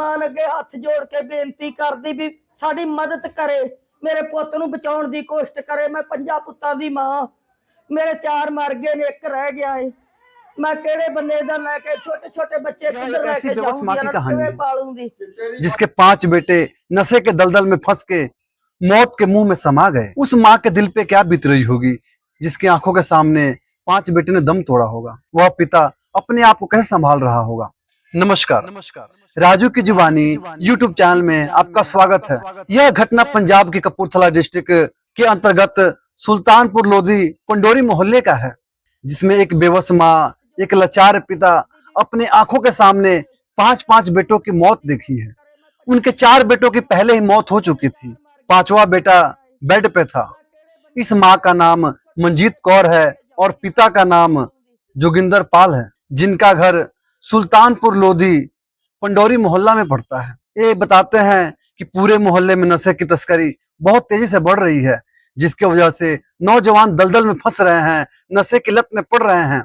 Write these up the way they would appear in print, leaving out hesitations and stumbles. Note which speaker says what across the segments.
Speaker 1: मान अगे हाथ जोड़ के बेनती करदी भी साडी मदद करे, मेरे पुत नूं बचाउण दी कोशिश करे। मैं 5 पुत्तां दी मां, मेरे 4 मर गए ने, 1 रह गया है। मैं केड़े बन्ने दा लेके छोटे छोटे बच्चे किधर लेके जाऊंगी, किवें पालूंगी।
Speaker 2: जिसके 5 बेटे नशे के दलदल में फंस के मौत के मुंह में समा गए, उस माँ के दिल पे क्या बीत रही होगी जिसकी आंखों के सामने 5 बेटे ने दम तोड़ा होगा। वह पिता अपने आप को कैसे संभाल रहा होगा। नमस्कार, राजू की जुबानी यूट्यूब चैनल में आपका स्वागत है। यह घटना पंजाब के कपूरथला डिस्ट्रिक्ट के अंतर्गत सुल्तानपुर लोधी पंडोरी मोहल्ले का है, जिसमें एक बेबस माँ, एक लाचार पिता अपने आंखों के सामने 5 बेटों की मौत देखी है। उनके 4 बेटों की पहले ही मौत हो चुकी थी, 5वां बेटा बेड पे था। इस माँ का नाम मंजीत कौर है और पिता का नाम जोगिंदर पाल है, जिनका घर सुल्तानपुर लोधी पंडोरी मोहल्ला में पड़ता है। ये बताते हैं कि पूरे मोहल्ले में नशे की तस्करी बहुत तेजी से बढ़ रही है, जिसकी वजह से नौजवान दलदल में फंस रहे हैं, नशे की लत में पड़ रहे हैं।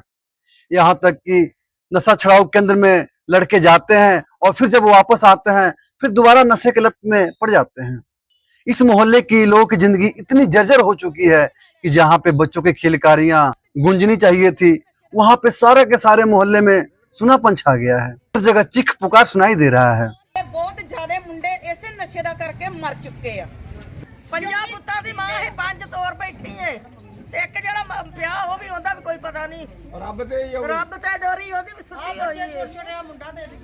Speaker 2: यहाँ तक कि नशा छुड़ाऊ केंद्र में लड़के जाते हैं और फिर जब वो वापस आते हैं फिर दोबारा नशे की लत में पड़ जाते हैं। इस मोहल्ले की लोगों की जिंदगी इतनी जर्जर हो चुकी है कि जहाँ पे बच्चों की खिलकारियां गूंजनी चाहिए थी, वहां पे सारे के सारे मोहल्ले में सुनापन छा गया है। हर जगह चीख पुकार सुनाई दे रहा है।
Speaker 3: बहुत ज्यादा मुंडे ऐसे नशे दा करके मर चुके हैं। 5 पुत्तां दी मां है, 5 तौर बैठी है, एक जड़ा पिया हो भी होंदा भी कोई पता नहीं। रब ते डोरी ओदी भी सुट्टी होई है।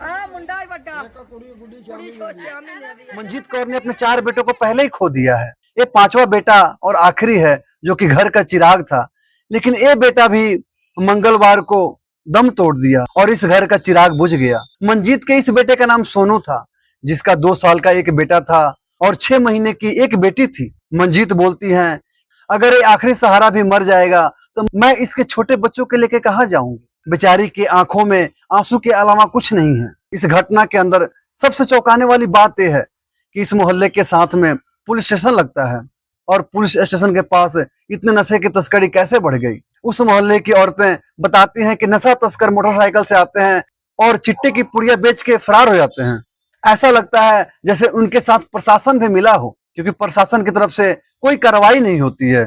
Speaker 3: हां मुंडा ही बड़ा, कुड़ी सोचिया नहीं।
Speaker 2: मंजीत कौर ने अपने 4 बेटों को पहले ही खो दिया है। ये 5वां बेटा और आखिरी है जो कि घर का चिराग था, लेकिन ये बेटा भी मंगलवार को दम तोड़ दिया और इस घर का चिराग बुझ गया। मंजीत के इस बेटे का नाम सोनू था, जिसका 2 साल का एक बेटा था और 6 महीने की एक बेटी थी। मंजीत बोलती हैं, अगर ये आखिरी सहारा भी मर जाएगा तो मैं इसके छोटे बच्चों के लेके कहाँ जाऊंगी। बेचारी की आंखों में आंसू के अलावा कुछ नहीं है। इस घटना के अंदर सबसे चौंकाने वाली बात यह है कि इस मोहल्ले के साथ में पुलिस स्टेशन लगता है और पुलिस स्टेशन के पास इतने नशे की तस्करी कैसे बढ़ गई। उस मोहल्ले की औरतें बताती हैं कि नशा तस्कर मोटरसाइकिल से आते हैं और चिट्टे की पुड़िया बेच के फरार हो जाते हैं। ऐसा लगता है जैसे उनके साथ प्रशासन भी मिला हो, क्योंकि प्रशासन की तरफ से कोई कार्रवाई नहीं होती है।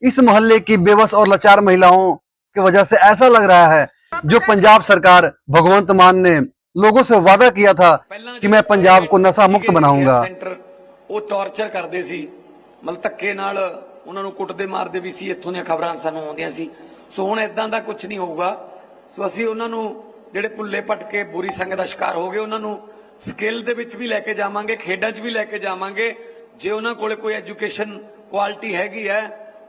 Speaker 2: इस मोहल्ले की बेबस और लाचार महिलाओं की वजह से ऐसा लग रहा है जो पंजाब सरकार भगवंत मान ने लोगों से वादा किया था कि मैं पंजाब को नशा मुक्त बनाऊंगा।
Speaker 4: वो टॉर्चर करते सी, मतलब धक्के नाल उन्हां नूं कुटदे मारदे भी सी। इत्थों दीयां खबरां सानूं आउंदियां सी। सो हुण इदां दा कुछ नहीं होऊगा। सो असीं उन्हां नूं जिहड़े भुल्ले भटके बुरी संगत दा शिकार हो गए, उन्हां नूं स्किल दे विच भी लैके जावांगे, खेडां 'च भी लैके जावांगे। जे उन्हां कोले कोई एजुकेशन क्वालिटी हैगी है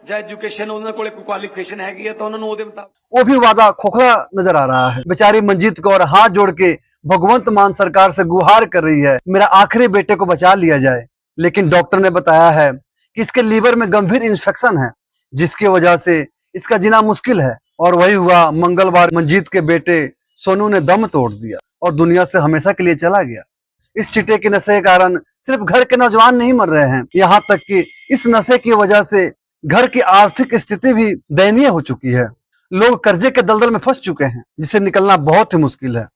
Speaker 4: ਜਾਂ एजुकेशन उन्हां कोले कोई क्वालिफिकेशन हैगी है तो उन्हां नूं ओहदे मुताबिक।
Speaker 2: वो भी वादा खोखला नजर आ रहा है। बेचारी मंजीत कौर हाथ जोड़ के भगवंत मान सरकार से गुहार कर रही है, मेरा आखिरी बेटे को बचा लिया जाए। लेकिन डॉक्टर ने बताया है कि इसके लीवर में गंभीर इंफेक्शन है, जिसकी वजह से इसका जीना मुश्किल है। और वही हुआ, मंगलवार मंजीत के बेटे सोनू ने दम तोड़ दिया और दुनिया से हमेशा के लिए चला गया। इस चिट्टे के नशे के कारण सिर्फ घर के नौजवान नहीं मर रहे हैं, यहाँ तक कि इस नशे की वजह से घर की आर्थिक स्थिति भी दयनीय हो चुकी है। लोग कर्जे के दलदल में फंस चुके हैं, जिससे निकलना बहुत ही मुश्किल है।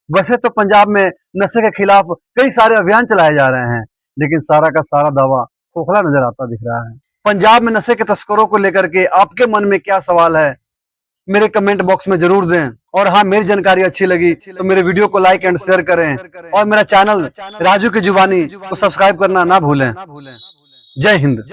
Speaker 2: वैसे तो पंजाब में नशे के खिलाफ कई सारे अभियान चलाए जा रहे हैं, लेकिन सारा का सारा दावा खोखला नजर आता दिख रहा है। पंजाब में नशे के तस्करों को लेकर के आपके मन में क्या सवाल है, मेरे कमेंट बॉक्स में जरूर दें। और हाँ, मेरी जानकारी अच्छी लगी तो मेरे वीडियो को लाइक एंड शेयर करें और मेरा चैनल राजू की जुबानी को सब्सक्राइब करना ना भूलें। जय हिंद।